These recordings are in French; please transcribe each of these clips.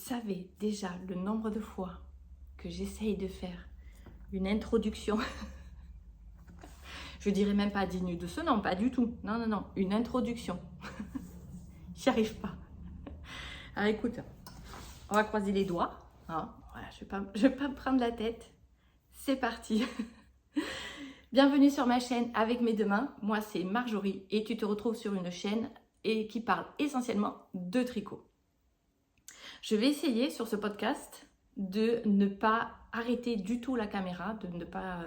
savais déjà le nombre de fois que j'essaye de faire une introduction, je dirais même pas digne de ce nom, pas du tout. Non, non, non, une introduction. J'y arrive pas. Alors écoute, on va croiser les doigts. Hein. Voilà, je vais pas me prendre la tête. C'est parti. Bienvenue sur ma chaîne Avec mes deux mains. Moi, c'est Marjorie et tu te retrouves sur une chaîne qui parle essentiellement de tricot. Je vais essayer sur ce podcast de ne pas arrêter du tout la caméra, de ne pas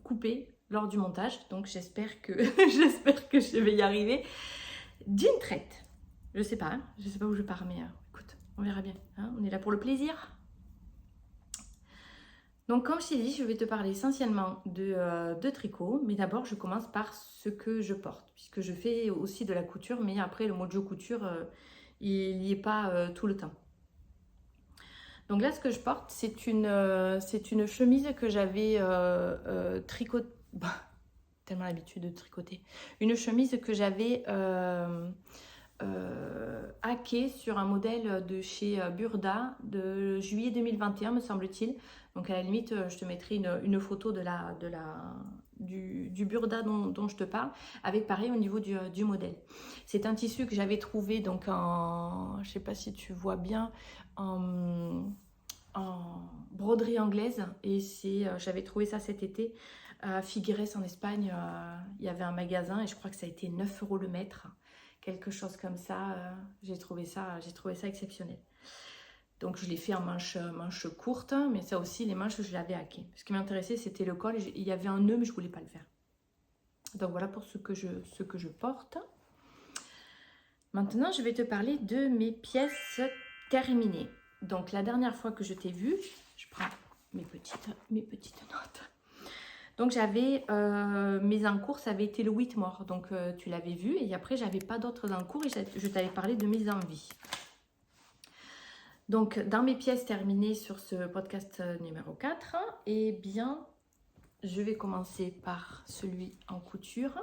couper lors du montage. Donc j'espère que, j'espère que je vais y arriver d'une traite. Je sais pas où je pars, mais écoute, on verra bien. Hein, on est là pour le plaisir. Donc comme je t'ai dit, je vais te parler essentiellement de tricot, mais d'abord je commence par ce que je porte, puisque je fais aussi de la couture, mais après le mojo couture, il n'y est pas tout le temps. Donc là, ce que je porte, c'est une chemise que j'avais tricotée, tellement l'habitude de tricoter, une chemise que j'avais hackée sur un modèle de chez Burda de juillet 2021, me semble-t-il. Donc à la limite, je te mettrai une photo du Burda dont je te parle, avec pareil au niveau du modèle. C'est un tissu que j'avais trouvé donc en, je sais pas si tu vois bien, en broderie anglaise, et j'avais trouvé ça cet été à Figueres en Espagne. Il y avait un magasin et je crois que ça a été 9 € le mètre, quelque chose comme ça. J'ai trouvé ça exceptionnel. Donc je l'ai fait en manche courte, mais ça aussi, les manches, je l'avais hacké. Ce qui m'intéressait, c'était le col. Il y avait un nœud, mais je ne voulais pas le faire. Donc voilà pour ce que je porte. Maintenant, je vais te parler de mes pièces terminées. Donc la dernière fois que je t'ai vue, je prends mes petites notes. Donc j'avais, mes encours, ça avait été le Whitmore, donc tu l'avais vu. Et après, j'avais pas d'autres encours et je t'avais parlé de mes envies. Donc, dans mes pièces terminées sur ce podcast numéro 4, eh bien, je vais commencer par celui en couture.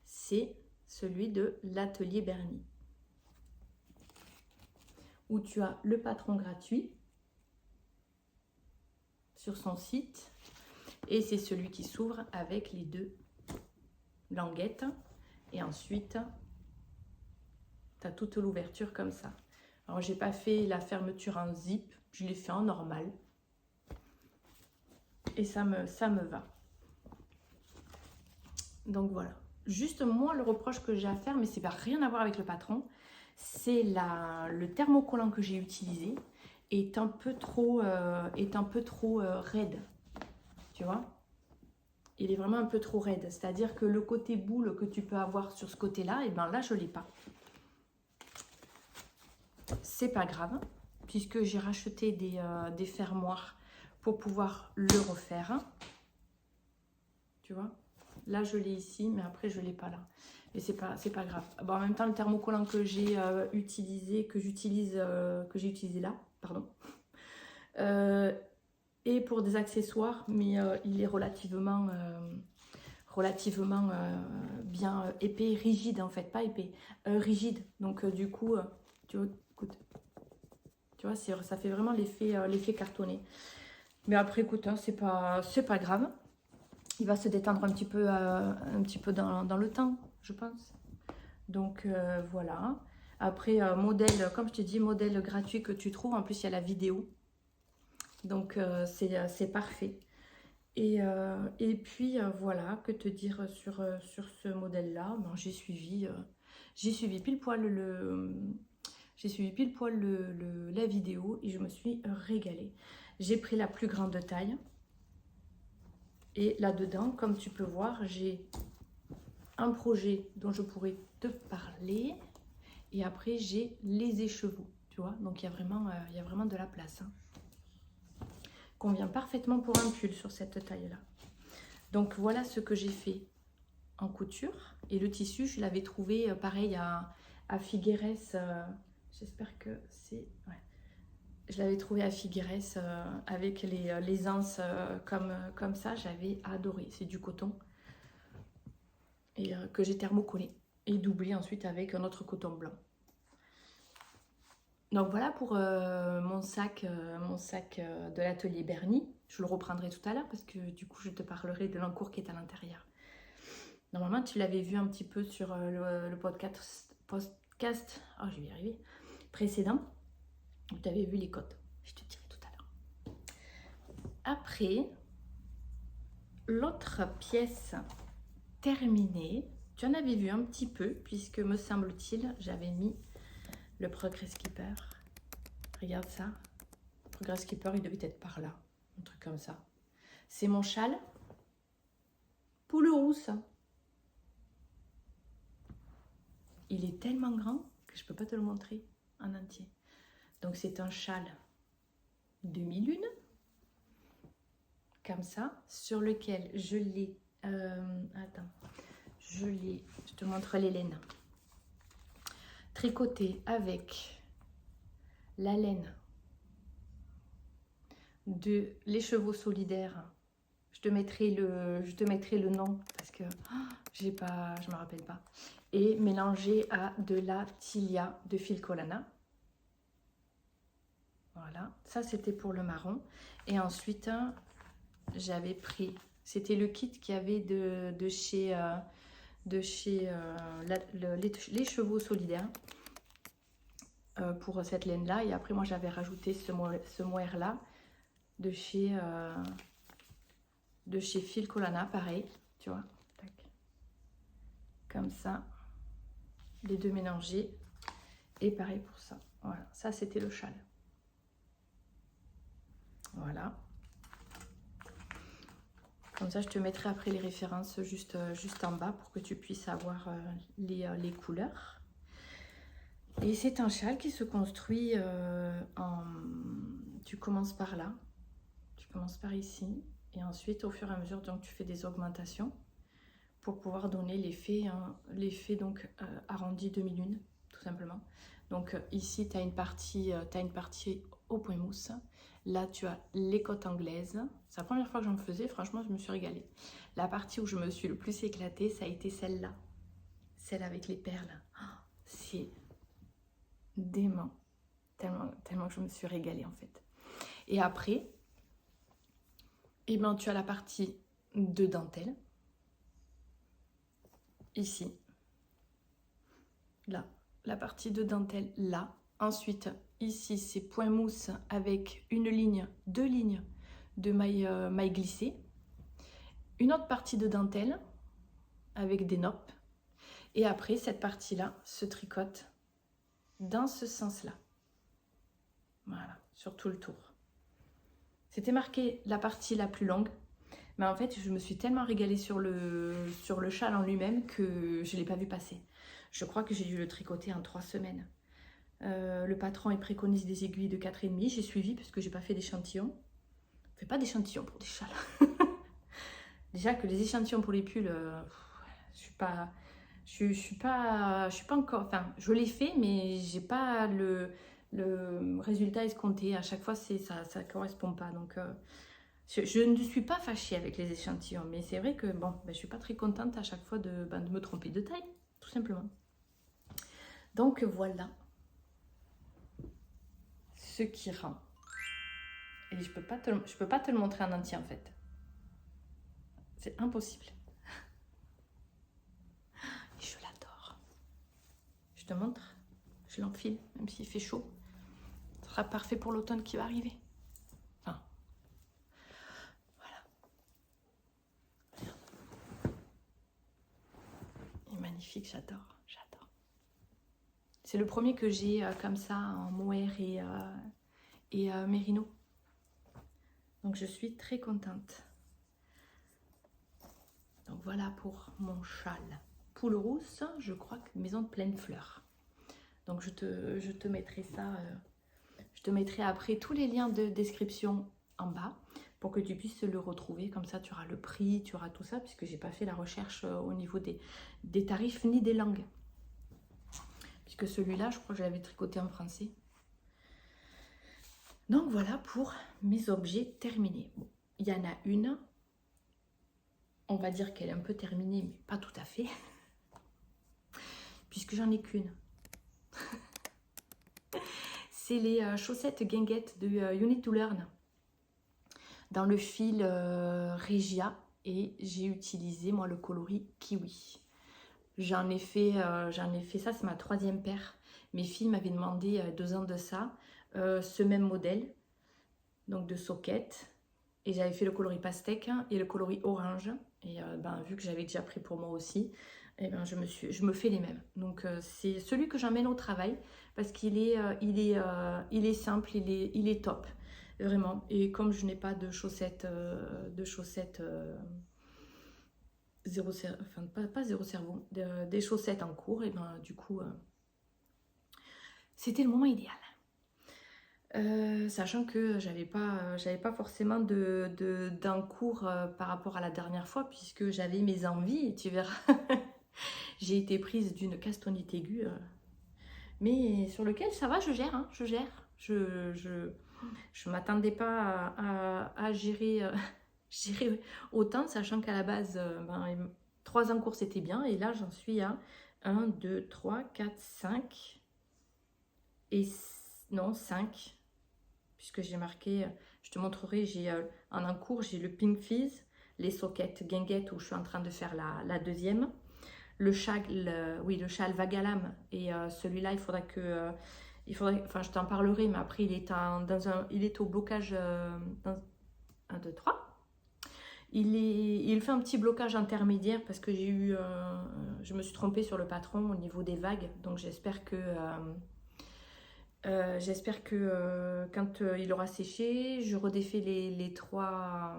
C'est celui de l'Atelier Bernie, où tu as le patron gratuit sur son site. Et c'est celui qui s'ouvre avec les deux languettes. Et ensuite, tu as toute l'ouverture comme ça. Alors, j'ai pas fait la fermeture en zip, je l'ai fait en normal. Et ça me va. Donc voilà. Juste moi, le reproche que j'ai à faire, mais c'est pas rien à voir avec le patron, c'est le thermocollant que j'ai utilisé est un peu trop raide. Tu vois? Il est vraiment un peu trop raide. C'est-à-dire que le côté boule que tu peux avoir sur ce côté-là, et bien là, je ne l'ai pas. C'est pas grave, puisque j'ai racheté des fermoirs pour pouvoir le refaire. Tu vois, là je l'ai ici, mais après je l'ai pas là. Et c'est pas grave. Bon, en même temps, le thermocollant que j'ai utilisé, que j'ai utilisé là, pardon, et pour des accessoires, mais il est relativement bien épais, rigide en fait, pas épais, rigide. Donc du coup, tu vois, écoute, tu vois, ça fait vraiment l'effet cartonné. Mais après, écoute, hein, c'est pas grave. Il va se détendre un petit peu dans le temps, je pense. Donc voilà. Après, modèle, comme je te dis, modèle gratuit que tu trouves. En plus, il y a la vidéo. Donc c'est parfait. Et puis voilà, que te dire sur ce modèle-là. Ben, j'ai suivi pile poil la vidéo et je me suis régalée. J'ai pris la plus grande taille. Et là-dedans, comme tu peux voir, j'ai un projet dont je pourrais te parler. Et après, j'ai les écheveaux, tu vois. Donc, il y a vraiment de la place. Hein. Convient parfaitement pour un pull sur cette taille-là. Donc, voilà ce que j'ai fait en couture. Et le tissu, je l'avais trouvé pareil à Figueres. J'espère que c'est... Ouais. Je l'avais trouvé à Figueres avec les anses comme ça. J'avais adoré. C'est du coton. Et que j'ai thermocollé. Et doublé ensuite avec un autre coton blanc. Donc voilà pour mon sac de l'atelier Bernie. Je le reprendrai tout à l'heure parce que du coup je te parlerai de l'encours qui est à l'intérieur. Normalement tu l'avais vu un petit peu sur le podcast, oh je vais y arriver, précédent. Tu avais vu les cotes. Je te dirai tout à l'heure. Après, l'autre pièce terminée, tu en avais vu un petit peu puisque me semble-t-il j'avais mis le Progress Keeper. Regarde ça. Le Progress Keeper, il devait être par là. Un truc comme ça. C'est mon châle. Poule rousse. Il est tellement grand que je ne peux pas te le montrer en entier. Donc c'est un châle demi-lune. Comme ça. Sur lequel je l'ai... attends. Je te montre les laines. Tricoté avec la laine de Les Chevaux Solidaires. Je te mettrai le nom parce que je me rappelle pas. Et mélangé à de la Tilia de Filcolana. Voilà, ça c'était pour le marron. Et ensuite, j'avais pris, c'était le kit qu'il y avait de chez Les Chevaux Solidaires. Pour cette laine là, et après moi j'avais rajouté ce mohair là de chez Filcolana, pareil, tu vois, tac. Comme ça, les deux mélangés, et pareil pour ça. Voilà, ça c'était le châle. Voilà, comme ça je te mettrai après les références juste en bas pour que tu puisses avoir les couleurs. Et c'est un châle qui se construit tu commences par là, tu commences par ici, et ensuite au fur et à mesure donc tu fais des augmentations pour pouvoir donner l'effet donc arrondi demi-lune tout simplement. Donc ici tu as une partie au point mousse, là tu as les côtes anglaises. C'est la première fois que j'en faisais, franchement je me suis régalée. La partie où je me suis le plus éclatée, ça a été celle-là, celle avec les perles. C'est dément, tellement que je me suis régalée en fait. Et après, eh ben, tu as la partie de dentelle, ici, là, la partie de dentelle là. Ensuite, ici, c'est point mousse avec deux lignes de maille glissée. Une autre partie de dentelle avec des noppes. Et après, cette partie-là se tricote dans ce sens-là. Voilà, sur tout le tour. C'était marqué la partie la plus longue. Mais en fait, je me suis tellement régalée sur le châle en lui-même que je ne l'ai pas vu passer. Je crois que j'ai dû le tricoter en 3 semaines. Le patron, il préconise des aiguilles de 4,5. J'ai suivi parce que je n'ai pas fait d'échantillon. On ne fait pas d'échantillon pour des châles. Déjà que les échantillons pour les pulls, je suis pas encore... Enfin, je l'ai fait, mais j'ai pas le résultat escompté. À chaque fois, ça ne correspond pas. Donc... je ne suis pas fâchée avec les échantillons, mais c'est vrai que bon, je ne suis pas très contente à chaque fois de me tromper de taille, tout simplement. Donc voilà ce qui rend. Et je peux pas te le montrer en entier en fait. C'est impossible. Et je l'adore. Je te montre, je l'enfile, même s'il fait chaud. Ce sera parfait pour l'automne qui va arriver. Magnifique, j'adore. C'est le premier que j'ai comme ça en mohair et mérino. Donc je suis très contente. Donc voilà pour mon châle. Poule rousse, je crois que maison de pleine fleurs. Donc je te mettrai ça, je te mettrai après tous les liens de description en bas pour que tu puisses le retrouver. Comme ça tu auras le prix, tu auras tout ça, puisque j'ai pas fait la recherche au niveau des tarifs ni des langues. Puisque celui-là, je crois que je l'avais tricoté en français. Donc voilà pour mes objets terminés. Bon, il y en a une, on va dire qu'elle est un peu terminée, mais pas tout à fait. Puisque j'en ai qu'une. c'est les chaussettes guinguettes de You Need to Learn dans le fil Regia, et j'ai utilisé moi le coloris kiwi. J'en ai fait ça, c'est ma 3e paire. Mes filles m'avaient demandé 2 ans de ça, ce même modèle, donc de socket, et j'avais fait le coloris pastèque et le coloris orange, et vu que j'avais déjà pris pour moi aussi, et je me fais les mêmes. Donc c'est celui que j'emmène au travail parce qu'il est, il est simple, il est top, vraiment. Et comme je n'ai pas de chaussettes, zéro cerveau, enfin pas zéro cerveau, des chaussettes en cours, et du coup c'était le moment idéal. Sachant que j'avais pas forcément d'encours par rapport à la dernière fois, puisque j'avais mes envies, et tu verras. J'ai été prise d'une castonite aiguë, mais sur lequel ça va, je gère, hein, je gère. Je m'attendais pas à gérer, gérer autant, sachant qu'à la base, 3 encours c'était bien, et là j'en suis à 1, 2, 3, 4, 5, et non, 5, puisque j'ai marqué, je te montrerai, j'ai en encours, j'ai le Pink Fizz, les sockets guinguettes où je suis en train de faire la 2e, le châle Vagalam, et celui-là il faudrait que, enfin je t'en parlerai, mais après il est au blocage 1, 2, 3. Il fait un petit blocage intermédiaire parce que je me suis trompée sur le patron au niveau des vagues, donc j'espère que quand il aura séché, je redéfais les 3.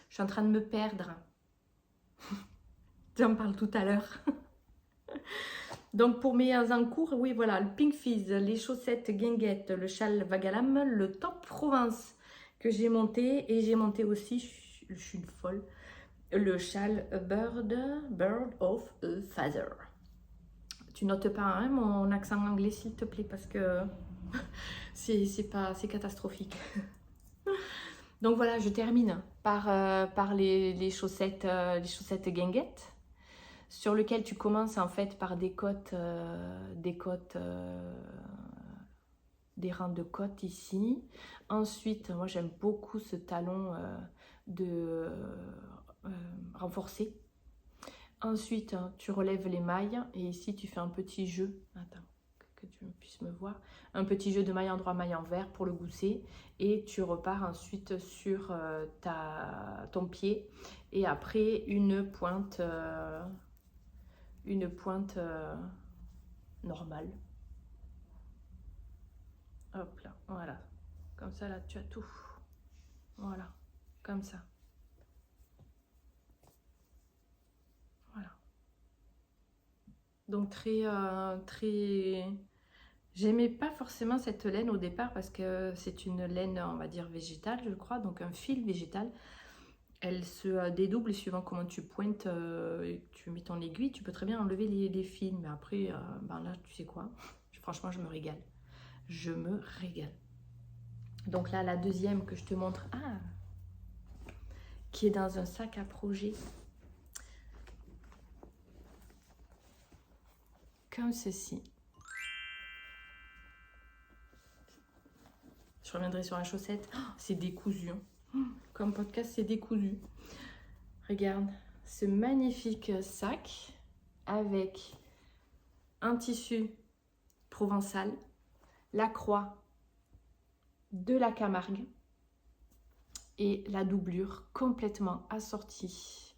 Je suis en train de me perdre. J'en parle tout à l'heure. Donc pour mes encours, oui voilà, le Pink Fizz, les chaussettes guinguettes, le châle Vagalam, le top Provence que j'ai monté, et j'ai monté aussi, je suis une folle, le châle Bird of a Feather. Tu notes pas hein, mon accent anglais s'il te plaît, parce que c'est catastrophique. Donc voilà, je termine par les chaussettes guinguettes, sur lequel tu commences en fait par des rangs de côtes ici. Ensuite, moi j'aime beaucoup ce talon renforcé. Ensuite, tu relèves les mailles, et ici tu fais un petit jeu. Attends, que tu puisses me voir. Un petit jeu de maille endroit, maille envers pour le gousset, et tu repars ensuite sur ton pied, et après une pointe normale. Hop là, voilà. Comme ça, là, tu as tout. Voilà, comme ça. Voilà. Donc très... J'aimais pas forcément cette laine au départ parce que c'est une laine, on va dire, végétale, je crois, donc un fil végétal. Elle se dédouble suivant comment tu pointes et que tu mets ton aiguille. Tu peux très bien enlever les fils, mais après, là, tu sais quoi, franchement, je me régale. Je me régale. Donc là, la 2e que je te montre, qui est dans un sac à projet. Comme ceci. Je reviendrai sur la chaussette. Oh, c'est décousu. Hein. Comme podcast, c'est décousu. Regarde, ce magnifique sac avec un tissu provençal, la croix de la Camargue et la doublure complètement assortie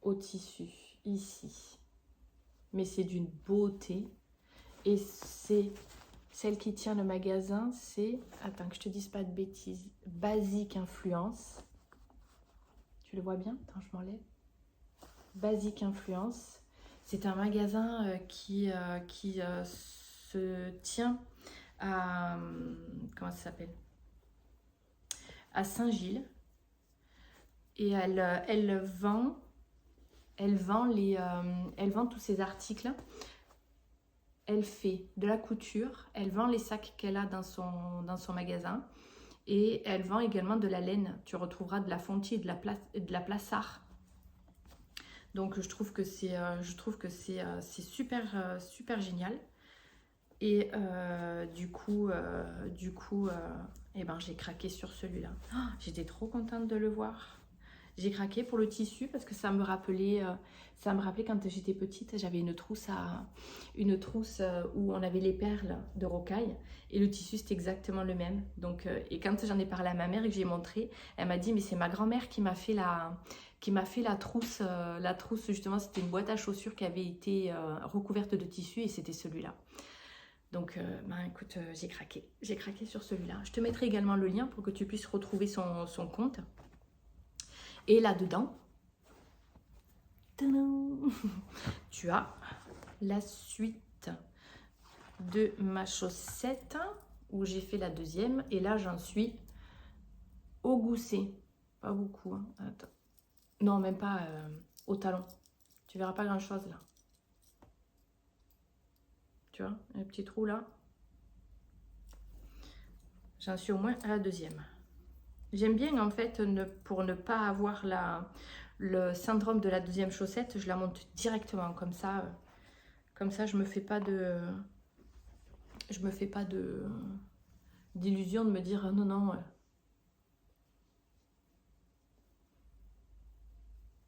au tissu ici. Mais c'est d'une beauté, et c'est celle qui tient le magasin, c'est, attends que je te dise pas de bêtises, Basic Influence. Tu le vois bien? Attends, je m'enlève. Basic Influence. C'est un magasin qui se tient à... Comment ça s'appelle? À Saint-Gilles. Et elle vend tous ses articles. Elle fait de la couture, elle vend les sacs qu'elle a dans son magasin, et elle vend également de la laine. Tu retrouveras de la fontie et de la plassard. Donc je trouve que c'est super génial. Et eh ben, j'ai craqué sur celui-là. Oh, j'étais trop contente de le voir. J'ai craqué pour le tissu parce que ça me rappelait quand j'étais petite, j'avais une trousse où on avait les perles de rocaille et le tissu c'était exactement le même. Donc, et quand j'en ai parlé à ma mère et que j'ai montré, elle m'a dit mais c'est ma grand-mère qui m'a fait la trousse. La trousse justement c'était une boîte à chaussures qui avait été recouverte de tissu et c'était celui-là. Donc, ben, écoute, j'ai craqué sur celui-là. Je te mettrai également le lien pour que tu puisses retrouver son compte. Et là-dedans, tu as la suite de ma chaussette où j'ai fait la deuxième. Et là, j'en suis au gousset. Pas beaucoup. Hein. Attends. Non, même pas au talon. Tu verras pas grand-chose là. Tu vois, un petit trou là. J'en suis au moins à la deuxième. J'aime bien en fait, pour ne pas avoir le syndrome de la deuxième chaussette, je la monte directement. Comme ça je me fais pas d'illusion de me dire non, non.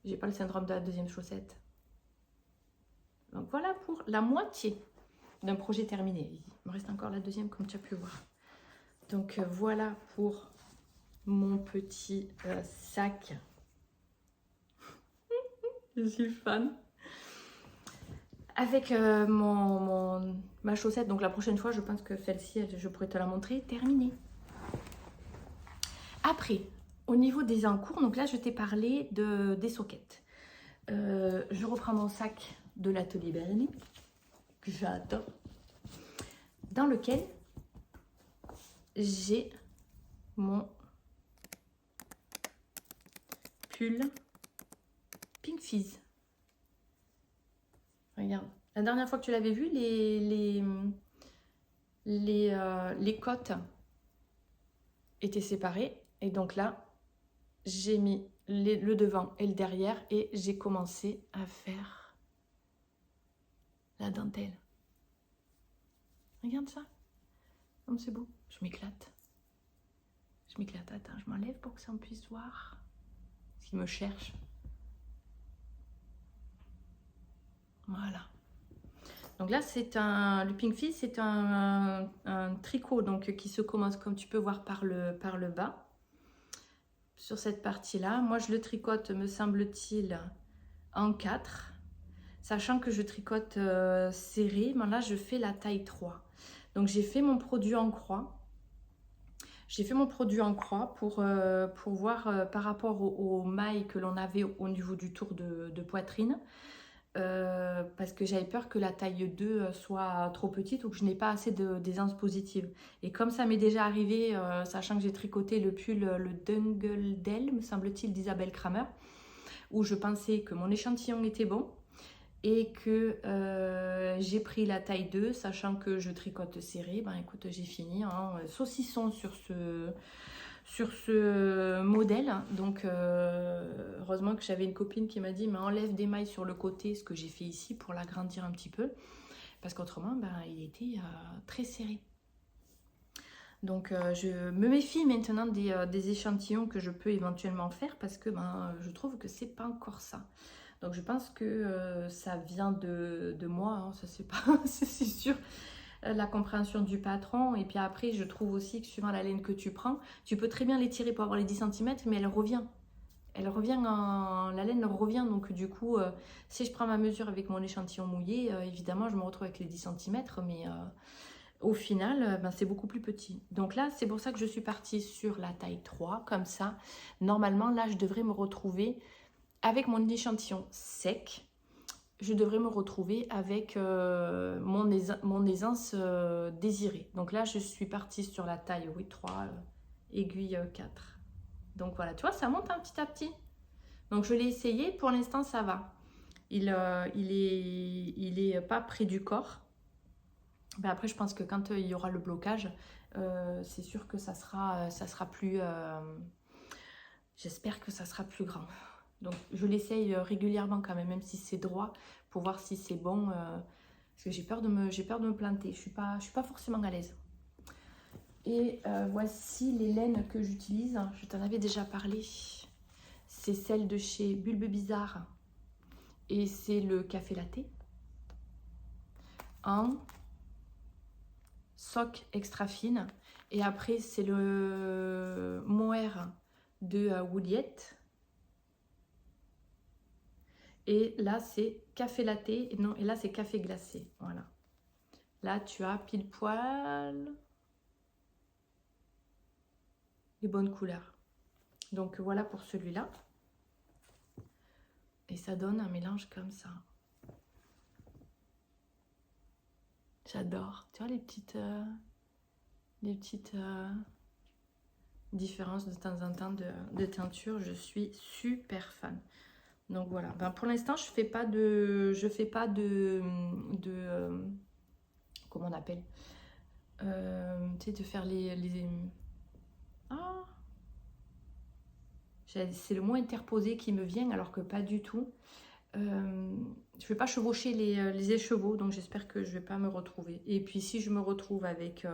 J'ai pas le syndrome de la deuxième chaussette. Donc voilà pour la moitié d'un projet terminé. Il me reste encore la deuxième comme tu as pu voir. Donc voilà pour mon petit sac. Je suis fan. Avec ma chaussette, donc la prochaine fois, je pense que celle-ci, je pourrais te la montrer, terminée. Après, au niveau des encours, donc là, je t'ai parlé des sockets. Je reprends mon sac de l'atelier Bernie, que j'adore, dans lequel j'ai mon pull Pink Fizz. Regarde, la dernière fois que tu l'avais vu, les côtes étaient séparées. Et donc là, j'ai mis le devant et le derrière et j'ai commencé à faire la dentelle. Regarde ça. Comme c'est beau. Je m'éclate. Je m'éclate. Attends, je m'enlève pour que ça on puisse voir. Parce qu'il me cherche. Voilà. Donc là, le Pink Fizz, c'est un tricot donc, qui se commence, comme tu peux voir, par le bas. Sur cette partie-là. Moi, je le tricote, me semble-t-il, en 4. Sachant que je tricote serré, mais là, je fais la taille 3. Donc, j'ai fait mon produit en croix. J'ai fait mon produit en croix pour voir par rapport aux mailles que l'on avait au niveau du tour de poitrine. Parce que j'avais peur que la taille 2 soit trop petite ou que je n'ai pas assez d'aisance positive. Et comme ça m'est déjà arrivé, sachant que j'ai tricoté le pull, le Dungle Dell, me semble-t-il, d'Isabelle Kramer, où je pensais que mon échantillon était bon et que j'ai pris la taille 2, sachant que je tricote serré. Ben écoute, j'ai fini en saucisson sur ce modèle. Donc heureusement que j'avais une copine qui m'a dit mais enlève des mailles sur le côté, ce que j'ai fait ici pour l'agrandir un petit peu, parce qu'autrement ben, il était très serré. Donc je me méfie maintenant des échantillons que je peux éventuellement faire, parce que ben, je trouve que c'est pas encore ça. Donc je pense que ça vient de moi, hein, ça c'est pas c'est sûr, la compréhension du patron. Et puis après, je trouve aussi que suivant la laine que tu prends, tu peux très bien l'étirer pour avoir les 10 cm, mais elle revient. La laine revient. Donc du coup, si je prends ma mesure avec mon échantillon mouillé, évidemment, je me retrouve avec les 10 cm, mais au final, ben, c'est beaucoup plus petit. Donc là, c'est pour ça que je suis partie sur la taille 3, comme ça. Normalement, là, je devrais me retrouver avec mon échantillon sec. Je devrais me retrouver avec mon aisance désirée. Donc là, je suis partie sur la taille 3, aiguille 4. Donc voilà, tu vois, ça monte un petit à petit. Donc je l'ai essayé, pour l'instant, ça va. Il est pas près du corps. Ben après, je pense que quand il y aura le blocage, c'est sûr que ça sera plus... J'espère que ça sera plus grand. Donc je l'essaye régulièrement quand même si c'est droit, pour voir si c'est bon, Parce que j'ai peur de me planter. Je suis pas forcément à l'aise. Et voici les laines que j'utilise. Je t'en avais déjà parlé. C'est celle de chez Bulbe Bizarre. Et c'est le café latte. En sock extra fine. Et après, c'est le mohair de Wouliette. Et là, c'est café latte. Et là, c'est café glacé. Voilà. Là, tu as pile poil les bonnes couleurs. Donc, voilà pour celui-là. Et ça donne un mélange comme ça. J'adore. Tu vois les petites différences de temps en temps de teinture. Je suis super fan. Donc voilà. Ben, pour l'instant, je fais pas de comment on appelle, tu sais, de faire ah, c'est le mot interposé qui me vient, alors que pas du tout. Je vais pas chevaucher les écheveaux, donc j'espère que je vais pas me retrouver. Et puis si je me retrouve avec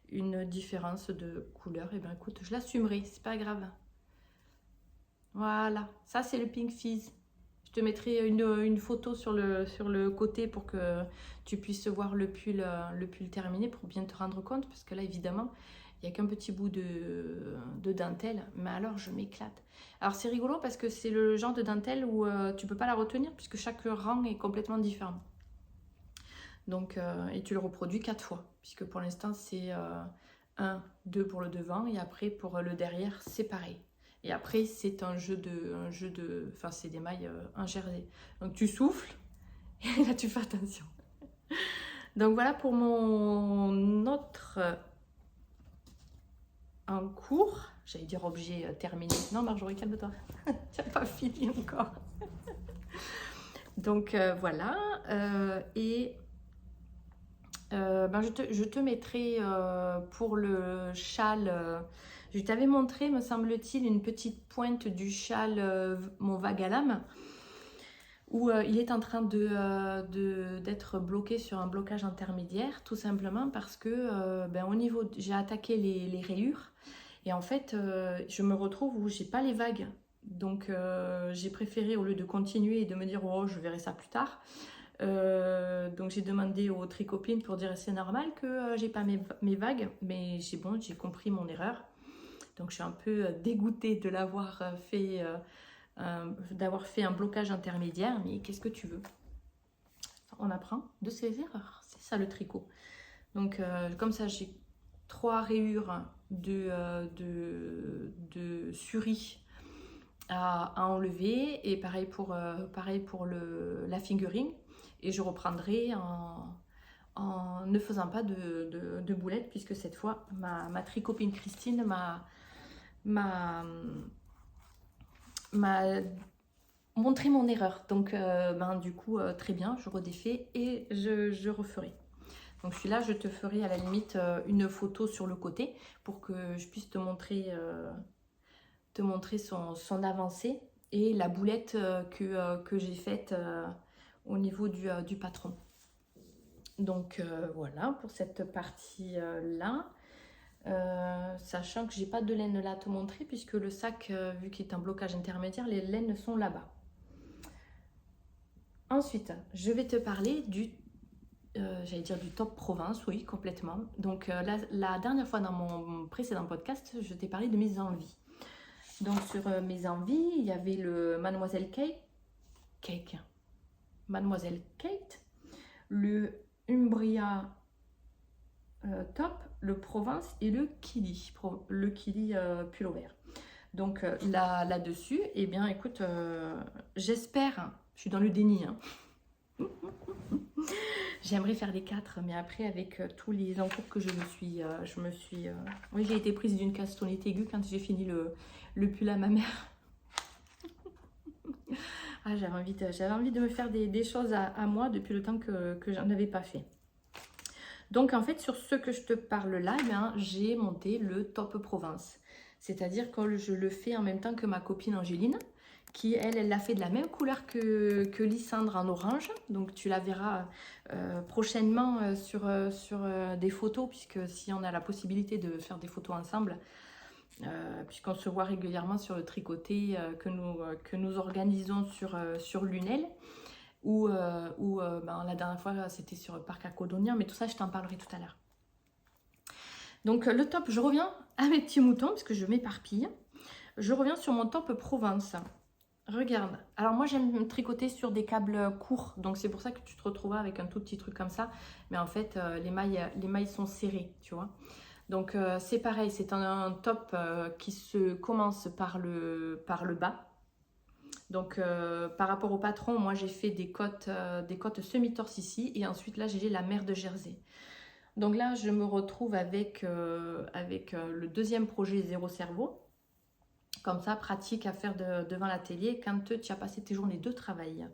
une différence de couleur, et ben écoute, je l'assumerai, c'est pas grave. Voilà, ça c'est le Pink Fizz. Je te mettrai une photo sur le côté pour que tu puisses voir le pull terminé, pour bien te rendre compte, parce que là évidemment il n'y a qu'un petit bout de dentelle, mais alors je m'éclate. Alors c'est rigolo parce que c'est le genre de dentelle où tu ne peux pas la retenir puisque chaque rang est complètement différent. Donc, et tu le reproduis 4 fois, puisque pour l'instant c'est 1, 2 pour le devant, et après pour le derrière c'est pareil. Et après c'est un jeu de, enfin c'est des mailles en jersey. Donc tu souffles et là tu fais attention. Donc voilà pour mon autre en cours, j'allais dire objet terminé. Non Marjorie, calme-toi, tu n'as pas fini encore. Donc voilà, ben je te mettrai pour le châle, je t'avais montré, me semble-t-il, une petite pointe du châle, mon vague à lame, où il est en train d'être bloqué sur un blocage intermédiaire, tout simplement parce que ben, au niveau, j'ai attaqué les rayures, et en fait je me retrouve où j'ai pas les vagues. Donc j'ai préféré, au lieu de continuer et de me dire oh je verrai ça plus tard, donc j'ai demandé aux tricopines pour dire c'est normal que j'ai pas mes vagues, mais j'ai compris mon erreur. Donc je suis un peu dégoûtée de l'avoir fait, d'avoir fait un blocage intermédiaire, mais qu'est-ce que tu veux? On apprend de ses erreurs, c'est ça le tricot. Donc comme ça j'ai 3 rayures de surie à enlever, et pareil pour la fingering, et je reprendrai en ne faisant pas de boulettes, puisque cette fois ma tricopine Christine m'a montré mon erreur. Donc ben, du coup très bien, je redéfais et je referai. Donc celui-là je te ferai à la limite une photo sur le côté pour que je puisse te montrer son avancée, et la boulette que j'ai faite au niveau du patron. Donc voilà pour cette partie là, sachant que j'ai pas de laine là à te montrer, puisque le sac, vu qu'il est en blocage intermédiaire, les laines sont là-bas. Ensuite je vais te parler j'allais dire du top Provence, oui complètement. Donc la dernière fois dans mon précédent podcast, je t'ai parlé de mes envies. Donc sur mes envies, il y avait le Mademoiselle Kate, le Umbria top, le Provence et le Kili pull vert. Donc là-dessus, eh bien écoute, j'espère, je suis dans le déni, hein. J'aimerais faire les 4, mais après avec tous les encours que je me suis oui, j'ai été prise d'une castrolite aiguë quand j'ai fini le pull à ma mère. Ah, j'avais envie de me faire des choses à moi depuis le temps que j'en avais pas fait. Donc en fait sur ce que je te parle là, eh bien, j'ai monté le top Provence. C'est-à-dire que je le fais en même temps que ma copine Angéline, qui elle l'a fait de la même couleur que Lysandre en orange. Donc tu la verras prochainement sur des photos, puisque si on a la possibilité de faire des photos ensemble, puisqu'on se voit régulièrement sur le tricoté que nous organisons sur Lunel, ou la dernière fois c'était sur Parc à Codognan, mais tout ça je t'en parlerai tout à l'heure. Donc le top, je reviens à mes petits moutons, parce que je m'éparpille. Je reviens sur mon top Provence. Regarde, alors moi j'aime tricoter sur des câbles courts, donc c'est pour ça que tu te retrouveras avec un tout petit truc comme ça, mais en fait les mailles sont serrées, tu vois. Donc c'est pareil, c'est un top qui se commence par le bas. Donc par rapport au patron, moi j'ai fait des côtes semi-torse ici, et ensuite là j'ai la mer de Jersey. Donc là je me retrouve avec le deuxième projet Zéro Cerveau. Comme ça, pratique à faire devant la télé quand tu as passé tes journées de travail,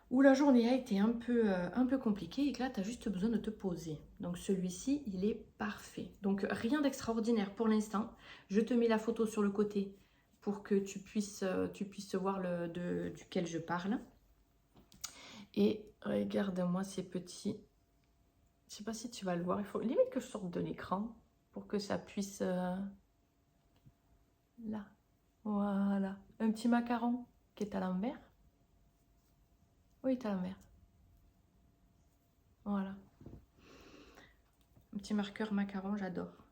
où la journée a été un peu compliquée et que là, tu as juste besoin de te poser. Donc celui-ci, il est parfait. Donc rien d'extraordinaire pour l'instant. Je te mets la photo sur le côté pour que tu puisses voir duquel je parle. Et regarde-moi ces petits... Je ne sais pas si tu vas le voir. Il faut limite que je sorte de l'écran pour que ça puisse... Là, voilà, un petit macaron qui est à l'envers. Oui, il est à l'envers. Voilà. Un petit marqueur macaron, j'adore.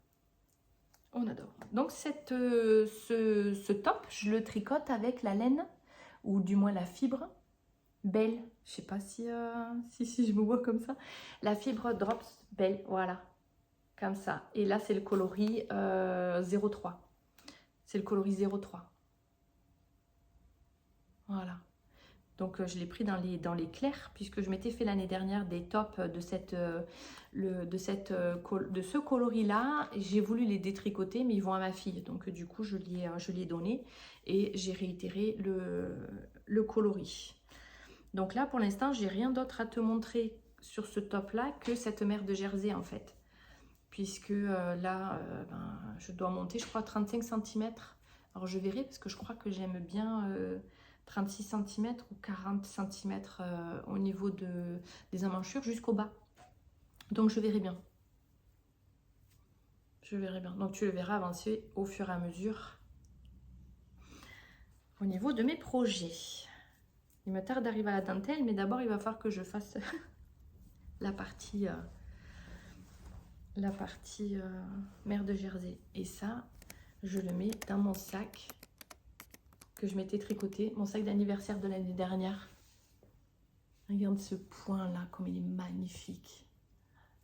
On adore. Donc ce top, je le tricote avec la laine, ou du moins la fibre Belle. Je sais pas si je me vois comme ça. La fibre Drops Belle, voilà. Comme ça. Et là, c'est le coloris 03. C'est le coloris 03. Voilà. Donc je l'ai pris dans les clairs, puisque je m'étais fait l'année dernière des tops de ce coloris-là. J'ai voulu les détricoter, mais ils vont à ma fille. Donc du coup, je lui ai donné et j'ai réitéré le coloris. Donc là, pour l'instant, j'ai rien d'autre à te montrer sur ce top-là que cette mer de Jersey, en fait. Puisque je dois monter, je crois, 35 cm. Alors je verrai, parce que je crois que j'aime bien 36 cm ou 40 cm au niveau des emmanchures jusqu'au bas. Donc je verrai bien. Je verrai bien. Donc tu le verras avancer au fur et à mesure au niveau de mes projets. Il me tarde d'arriver à la dentelle, mais d'abord il va falloir que je fasse la partie mer de Jersey. Et ça, je le mets dans mon sac que je m'étais tricoté, mon sac d'anniversaire de l'année dernière. Regarde ce point là, comme il est magnifique.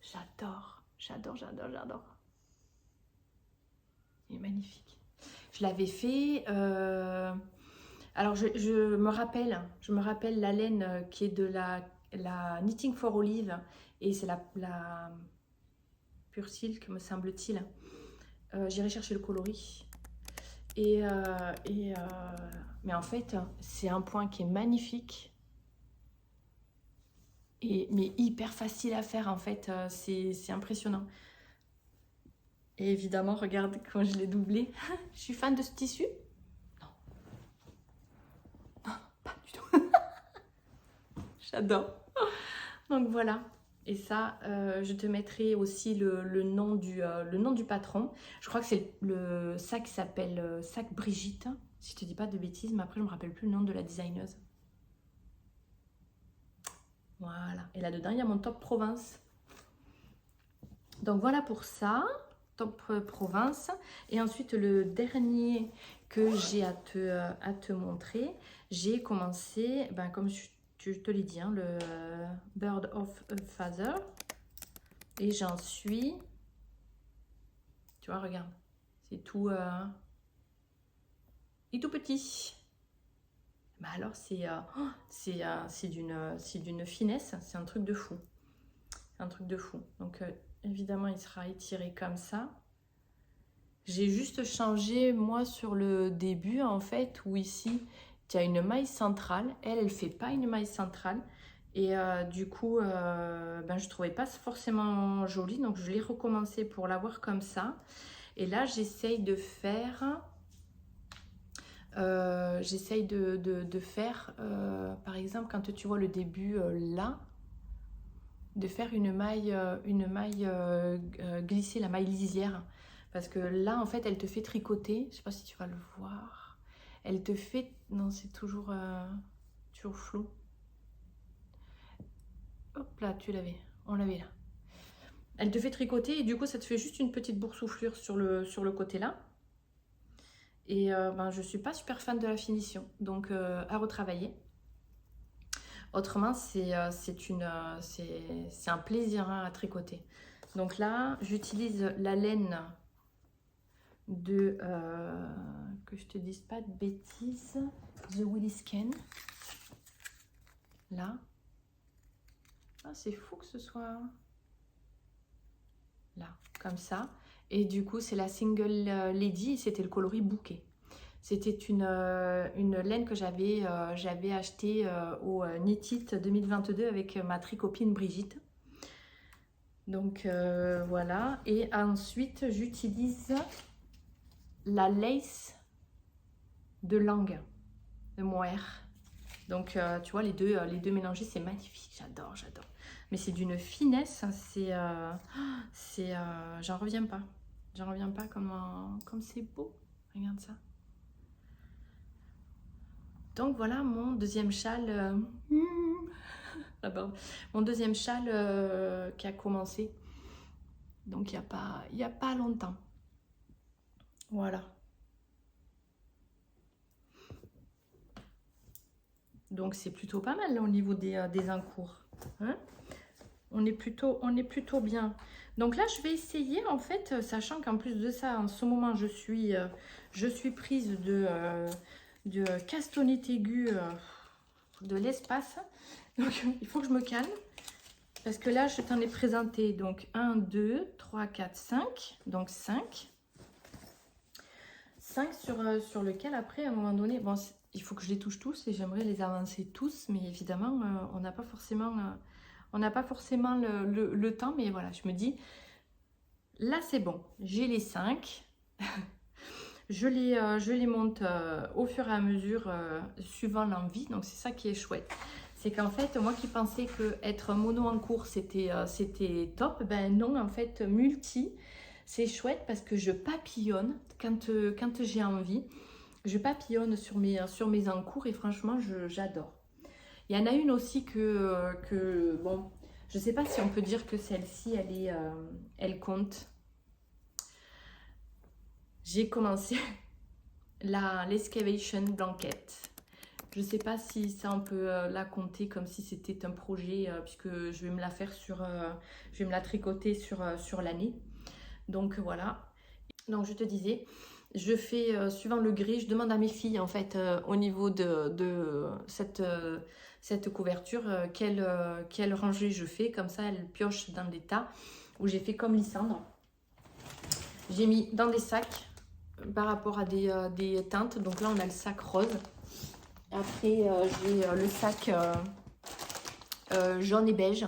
J'adore, j'adore, j'adore, j'adore. Il est magnifique. Je l'avais fait... Alors je me rappelle la laine qui est de la Knitting for Olive, et c'est la Pure Silk, me semble-t-il. J'irai chercher le coloris. Mais en fait, c'est un point qui est magnifique. Mais hyper facile à faire, en fait. C'est impressionnant. Et évidemment, regarde quand je l'ai doublé. Je suis fan de ce tissu. Non. Non, pas du tout. J'adore. Donc voilà. Et ça, je te mettrai aussi le nom du patron. Je crois que c'est le sac qui s'appelle sac Brigitte, si je te dis pas de bêtises, mais après je me rappelle plus le nom de la designeuse. Voilà. Et là-dedans, il y a mon top Provence. Donc voilà pour ça, top Provence. Et ensuite, le dernier que j'ai à te montrer, j'ai commencé, comme je te l'ai dit, hein, le Bird of a Feather. Et j'en suis... Tu vois, regarde. C'est tout... et tout petit. Bah alors, c'est d'une finesse. C'est un truc de fou. C'est un truc de fou. Donc, évidemment, il sera étiré comme ça. J'ai juste changé, moi, sur le début, en fait, où ici... Tu as une maille centrale, elle ne fait pas une maille centrale. Et du coup, je trouvais pas forcément joli. Donc, je l'ai recommencé pour l'avoir comme ça. Et là, j'essaye de faire j'essaye de faire, par exemple, quand tu vois le début là, de faire une maille glissée, la maille lisière. Parce que là, en fait, elle te fait tricoter. Je sais pas si tu vas le voir. Elle te fait... Non, c'est toujours flou. Hop là, tu l'avais. On l'avait là. Elle te fait tricoter et du coup, ça te fait juste une petite boursouflure sur le côté là. Et ben, je suis pas super fan de la finition. Donc, à retravailler. Autrement, c'est un plaisir hein, à tricoter. Donc là, j'utilise la laine de... que je te dise pas de bêtises. The Willisken. Là. Ah, c'est fou que ce soit... Là, comme ça. Et du coup, c'est la Single Lady et c'était le coloris bouquet. C'était une laine que j'avais achetée au Knit It 2022 avec ma tricopine Brigitte. Donc voilà. Et ensuite, j'utilise la lace de Lange, de Mohair. Donc tu vois, les deux mélangés, c'est magnifique. J'adore, j'adore. Mais c'est d'une finesse. J'en reviens pas. J'en reviens pas comme c'est beau. Regarde ça. Donc voilà mon deuxième châle, mon deuxième châle qui a commencé. Donc il n'y a pas longtemps. Voilà. Donc c'est plutôt pas mal là, au niveau des encours. Hein, on est plutôt bien. Donc là je vais essayer en fait, sachant qu'en plus de ça, en ce moment je suis prise de castagnette aiguë de l'espace. Donc il faut que je me calme. Parce que là, je t'en ai présenté donc 1, 2, 3, 4, 5. Donc 5. 5 sur lequel après, à un moment donné, bon, il faut que je les touche tous et j'aimerais les avancer tous. Mais évidemment, on n'a pas forcément, le temps. Mais voilà, je me dis, là c'est bon. J'ai les 5. Je les monte au fur et à mesure, suivant l'envie. Donc c'est ça qui est chouette. C'est qu'en fait, moi qui pensais que être mono en cours, c'était top, ben non, en fait, multi, c'est chouette parce que je papillonne quand j'ai envie. Je papillonne sur mes encours et franchement, j'adore. Il y en a une aussi que bon, je ne sais pas si on peut dire que celle-ci, elle compte. J'ai commencé l'Excavation Blanket. Je ne sais pas si ça on peut la compter comme si c'était un projet puisque je vais me la faire je vais me la tricoter sur l'année. Donc voilà. Donc je te disais, je fais suivant le gris, je demande à mes filles en fait au niveau de cette couverture quelle rangée je fais. Comme ça elles piochent dans des tas où j'ai fait comme Lysandre. J'ai mis dans des sacs par rapport à des teintes. Donc là on a le sac rose. Après, j'ai le sac jaune et beige.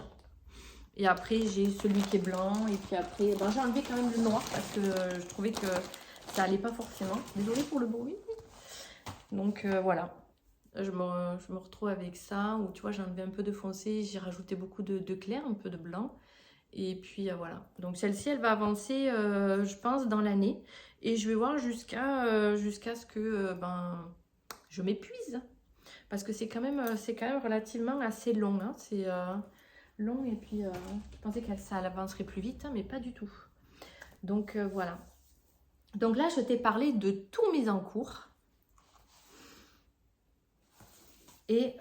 Et après, j'ai celui qui est blanc. Et puis après, ben, j'ai enlevé quand même le noir parce que je trouvais que ça allait pas forcément. Désolée pour le bruit. Donc voilà. Je me retrouve avec ça. Où tu vois, j'ai enlevé un peu de foncé. J'ai rajouté beaucoup de clair, un peu de blanc. Et puis voilà. Donc celle-ci, elle va avancer, je pense, dans l'année. Et je vais voir jusqu'à ce que je m'épuise. Parce que c'est quand même relativement assez long. Hein. C'est long et puis je pensais que ça avancerait plus vite, hein, mais pas du tout. Donc voilà. Donc là, je t'ai parlé de tous mes encours. Et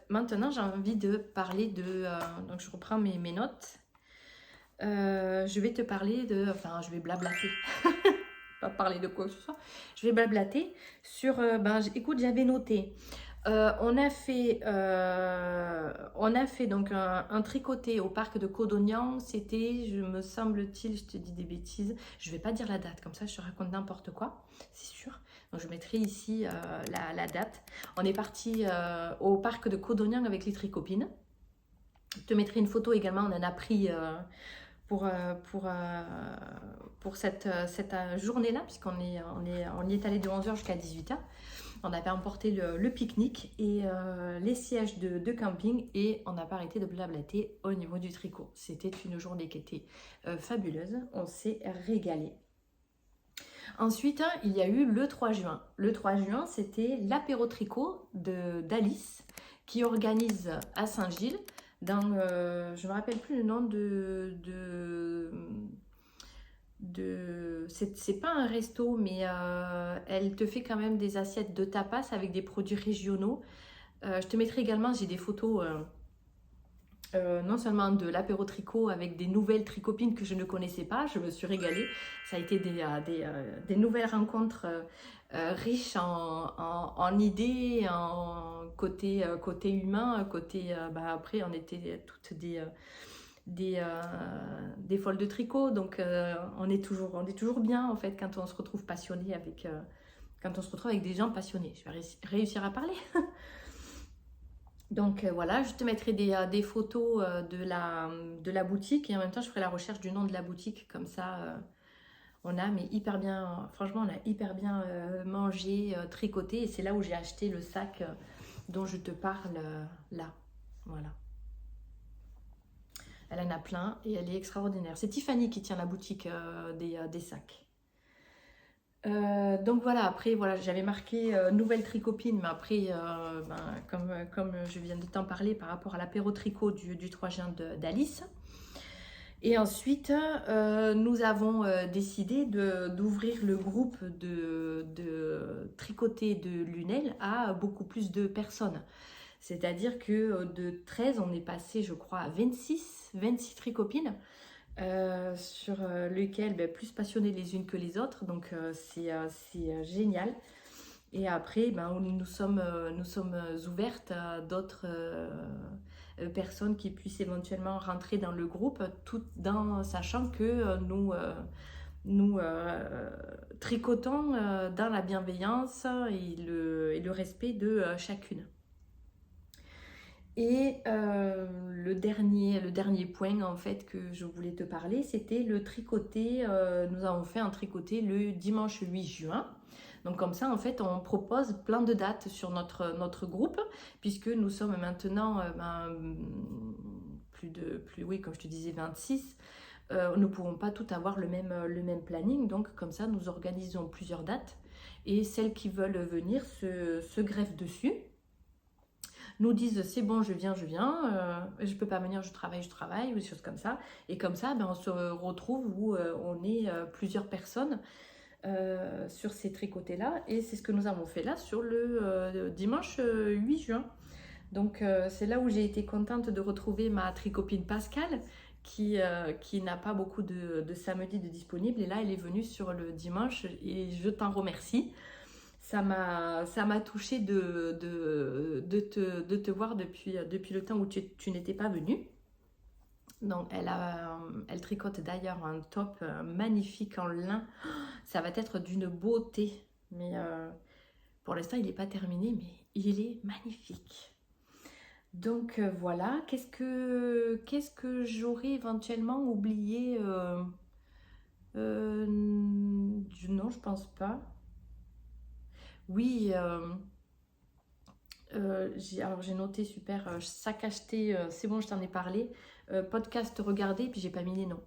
maintenant, j'ai envie de parler de... donc je reprends mes notes. Je vais te parler de... Enfin, je vais blablater. Pas parler de quoi que ce soit. Je vais blablater sur... écoute, j'avais noté... on a fait donc un tricoté au parc de Codognan. C'était, je me semble-t-il, je te dis des bêtises, je vais pas dire la date, comme ça je te raconte n'importe quoi, c'est sûr. Donc je mettrai ici la date. On est parti au parc de Codognan avec les tricopines. Je te mettrai une photo également, on en a pris pour cette journée-là, puisqu'on y est allé de 11h jusqu'à 18h. On avait emporté le pique-nique et les sièges de camping et on n'a pas arrêté de blablater au niveau du tricot. C'était une journée qui était fabuleuse, on s'est régalé. Ensuite, il y a eu le 3 juin. Le 3 juin, c'était l'apéro tricot d'Alice qui organise à Saint-Gilles, je ne me rappelle plus le nom c'est pas un resto, mais elle te fait quand même des assiettes de tapas avec des produits régionaux. Je te mettrai également, j'ai des photos non seulement de l'apéro tricot avec des nouvelles tricopines que je ne connaissais pas, je me suis régalée. Ça a été des nouvelles rencontres riches en idées, en côté humain, après on était toutes des folles de tricot, donc on est toujours bien en fait quand on se retrouve passionné quand on se retrouve avec des gens passionnés. Je vais réussir à parler. Donc voilà, je te mettrai des photos de la boutique et en même temps je ferai la recherche du nom de la boutique, comme ça franchement on a hyper bien mangé, tricoté, et c'est là où j'ai acheté le sac dont je te parle là, voilà. Elle en a plein et elle est extraordinaire. C'est Tiffany qui tient la boutique des sacs. Donc voilà, après voilà, j'avais marqué nouvelle tricopine, mais après comme je viens de t'en parler par rapport à l'apéro tricot du 3 juin d'Alice. Et ensuite nous avons décidé d'ouvrir le groupe de tricoter de Lunel à beaucoup plus de personnes. C'est-à-dire que de 13, on est passé, je crois, à 26 tricopines, sur lesquelles plus passionnées les unes que les autres. Donc c'est génial. Et après, nous sommes ouvertes à d'autres personnes qui puissent éventuellement rentrer dans le groupe, tout en sachant que nous tricotons dans la bienveillance et le respect de chacune. Et le dernier point en fait que je voulais te parler, c'était le tricoté. Nous avons fait un tricoté le dimanche 8 juin. Donc comme ça en fait on propose plein de dates sur notre groupe, puisque nous sommes maintenant oui, comme je te disais, 26. Nous ne pouvons pas tout avoir le même planning, donc comme ça nous organisons plusieurs dates et celles qui veulent venir se greffent dessus, nous disent c'est bon, je viens, je peux pas venir, je travaille, ou des choses comme ça. Et comme ça, on se retrouve où on est plusieurs personnes sur ces tricotés-là. Et c'est ce que nous avons fait là sur le dimanche 8 juin. Donc c'est là où j'ai été contente de retrouver ma tricopine Pascale, qui n'a pas beaucoup de samedi de disponible. Et là, elle est venue sur le dimanche et je t'en remercie. Ça m'a touchée de te voir depuis le temps où tu n'étais pas venue. Donc elle tricote d'ailleurs un top magnifique en lin. Ça va être d'une beauté. Mais pour l'instant il n'est pas terminé, mais il est magnifique. Donc voilà, qu'est-ce que j'aurais éventuellement oublié non, je pense pas. Oui, j'ai noté, super, sac acheté, c'est bon, je t'en ai parlé. Podcast regardé, puis j'ai pas mis les noms.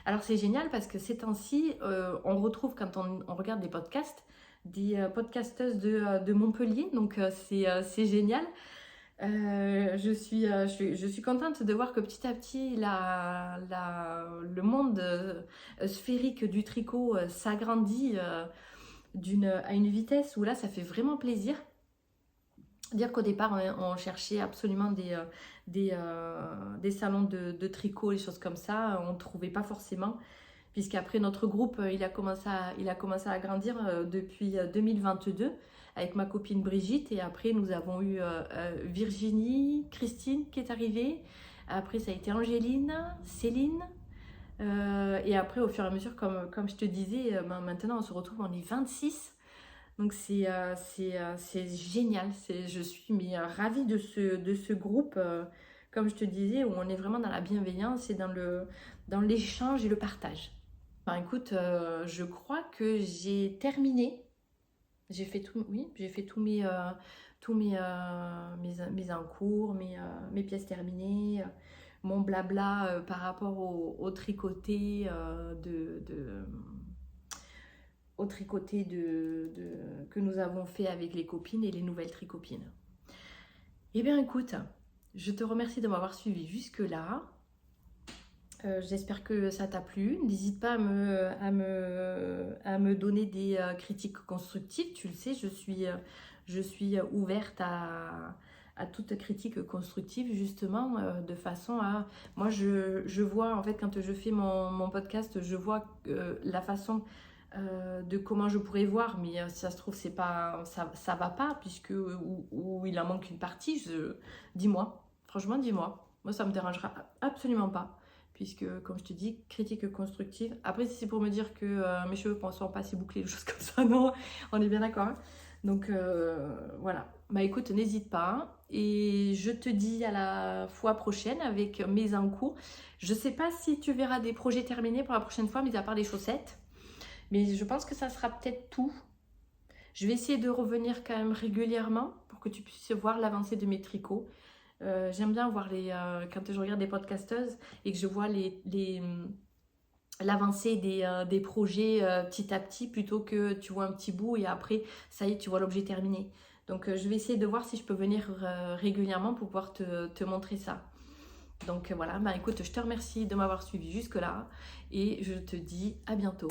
Alors c'est génial parce que ces temps-ci, on retrouve quand on regarde des podcasts, des podcasteuses de Montpellier, donc c'est génial. Je suis contente de voir que petit à petit le monde sphérique du tricot s'agrandit à une vitesse où là ça fait vraiment plaisir. Dire qu'au départ on cherchait absolument des salons de tricot, des choses comme ça, on ne trouvait pas forcément, puisqu'après notre groupe il a commencé à grandir depuis 2022 avec ma copine Brigitte, et après nous avons eu Virginie, Christine qui est arrivée, après ça a été Angéline, Céline, et après au fur et à mesure, comme je te disais, maintenant on se retrouve, on est 26. Donc c'est génial, je suis ravie de ce groupe, comme je te disais, où on est vraiment dans la bienveillance et dans l'échange et le partage. Écoute, je crois que j'ai terminé J'ai fait tout, oui, j'ai fait mes encours, mes pièces terminées, mon blabla par rapport au tricoté au tricoté que nous avons fait avec les copines et les nouvelles tricopines. Eh bien écoute, je te remercie de m'avoir suivi jusque-là. J'espère que ça t'a plu. N'hésite pas à me donner des critiques constructives. Tu le sais, je suis ouverte à toute critique constructive, justement, de façon à... Moi, je vois, en fait, quand je fais mon podcast, je vois la façon de comment je pourrais voir, mais si ça se trouve, c'est pas, ça va pas, puisque ou il en manque une partie. Dis-moi, franchement, dis-moi. Moi, ça me dérangera absolument pas. Puisque, comme je te dis, critique constructive. Après, si c'est pour me dire que mes cheveux ne sont pas si bouclés, des choses comme ça, non, on est bien d'accord. Hein. Donc, voilà. Bah écoute, n'hésite pas. Et je te dis à la fois prochaine avec mes encours. Je ne sais pas si tu verras des projets terminés pour la prochaine fois, mis à part les chaussettes. Mais je pense que ça sera peut-être tout. Je vais essayer de revenir quand même régulièrement pour que tu puisses voir l'avancée de mes tricots. J'aime bien voir quand je regarde des podcasteuses et que je vois l'avancée des projets petit à petit plutôt que tu vois un petit bout et après, ça y est, tu vois l'objet terminé. Donc, je vais essayer de voir si je peux venir régulièrement pour pouvoir te montrer ça. Donc, voilà, bah, écoute, je te remercie de m'avoir suivi jusque-là et je te dis à bientôt.